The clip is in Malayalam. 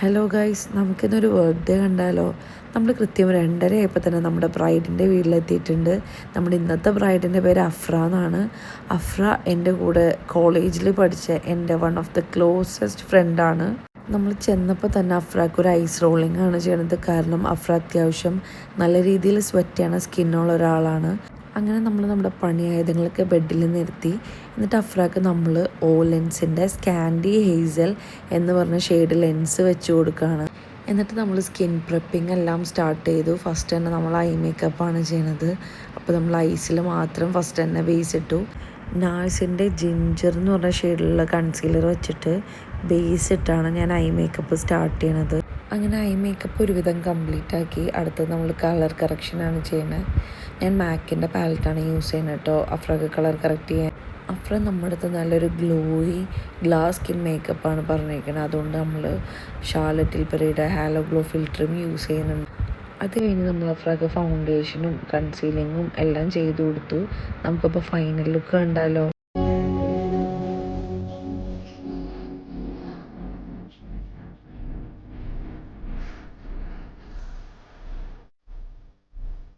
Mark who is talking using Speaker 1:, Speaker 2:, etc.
Speaker 1: ഹലോ ഗൈസ്, നമുക്കിന്നൊരു ബർത്ത്ഡേ കണ്ടാലോ? നമ്മൾ കൃത്യം 2:30 ആയപ്പോൾ തന്നെ നമ്മുടെ ബ്രൈഡിൻ്റെ വീട്ടിലെത്തിയിട്ടുണ്ട്. നമ്മുടെ ഇന്നത്തെ ബ്രൈഡിൻ്റെ പേര് അഫ്ര എന്നാണ്. അഫ്ര എൻ്റെ കൂടെ കോളേജിൽ പഠിച്ച എൻ്റെ വൺ ഓഫ് ദ ക്ലോസസ്റ്റ് ഫ്രണ്ടാണ്. നമ്മൾ ചെന്നപ്പോൾ തന്നെ അഫ്രക്ക് ഒരു ഐസ് റോളിംഗ് ആണ് ചെയ്യണത്. കാരണം അഫ്ര അത്യാവശ്യം നല്ല രീതിയിൽ സ്വെറ്റ് ചെയ്യണ സ്കിന്നുള്ള ഒരാളാണ്. അങ്ങനെ നമ്മൾ നമ്മുടെ പണിയായുധങ്ങളൊക്കെ ബെഡിൽ നിർത്തി. എന്നിട്ട് അഫ്രക്ക് നമ്മൾ ലെൻസിൻ്റെ സ്കാൻഡി ഹേസൽ എന്ന് പറഞ്ഞ ഷെയ്ഡ് ലെൻസ് വെച്ച് കൊടുക്കുകയാണ്. എന്നിട്ട് നമ്മൾ സ്കിൻ പ്രെപ്പിംഗ് എല്ലാം സ്റ്റാർട്ട് ചെയ്തു. ഫസ്റ്റ് തന്നെ നമ്മൾ ഐ മേക്കപ്പാണ് ചെയ്യണത്. അപ്പോൾ നമ്മൾ ഐസിൽ മാത്രം ഫസ്റ്റ് തന്നെ ബേസ് ഇട്ടു. നാഴ്സിൻ്റെ ജിഞ്ചർ എന്ന് പറഞ്ഞ ഷെയ്ഡിലുള്ള കൺസീലർ വെച്ചിട്ട് ബേസ് ഇട്ടാണ് ഞാൻ ഐ മേക്കപ്പ് സ്റ്റാർട്ട് ചെയ്യണത്. അങ്ങനെ ഐ മേക്കപ്പ് ഒരുവിധം കംപ്ലീറ്റ് ആക്കി. അടുത്തത് നമ്മൾ കളർ കറക്ഷനാണ് ചെയ്യുന്നത്. ഞാൻ മാക്കിൻ്റെ പാലറ്റാണ് യൂസ് ചെയ്യുന്നത് കേട്ടോ, അഫ്രക്ക് കളർ കറക്റ്റ് ചെയ്യാൻ. അഫ്ര നമ്മുടെ അടുത്ത് നല്ലൊരു ഗ്ലോയി ഗ്ലാസ് സ്കിൻ മേക്കപ്പാണ് പറഞ്ഞിരിക്കുന്നത്. അതുകൊണ്ട് നമ്മൾ ഷാർലറ്റ് ടിൽബറിയുടെ ഹാലോ ഗ്ലോ ഫിൽറ്ററും യൂസ് ചെയ്യുന്നുണ്ട്. അത് കഴിഞ്ഞ് നമ്മൾ അഫ്രക്ക് ഫൗണ്ടേഷനും കൺസീലിങ്ങും എല്ലാം ചെയ്ത് കൊടുത്തു. നമുക്കിപ്പോൾ ഫൈനൽ ലുക്ക് കണ്ടാലോ?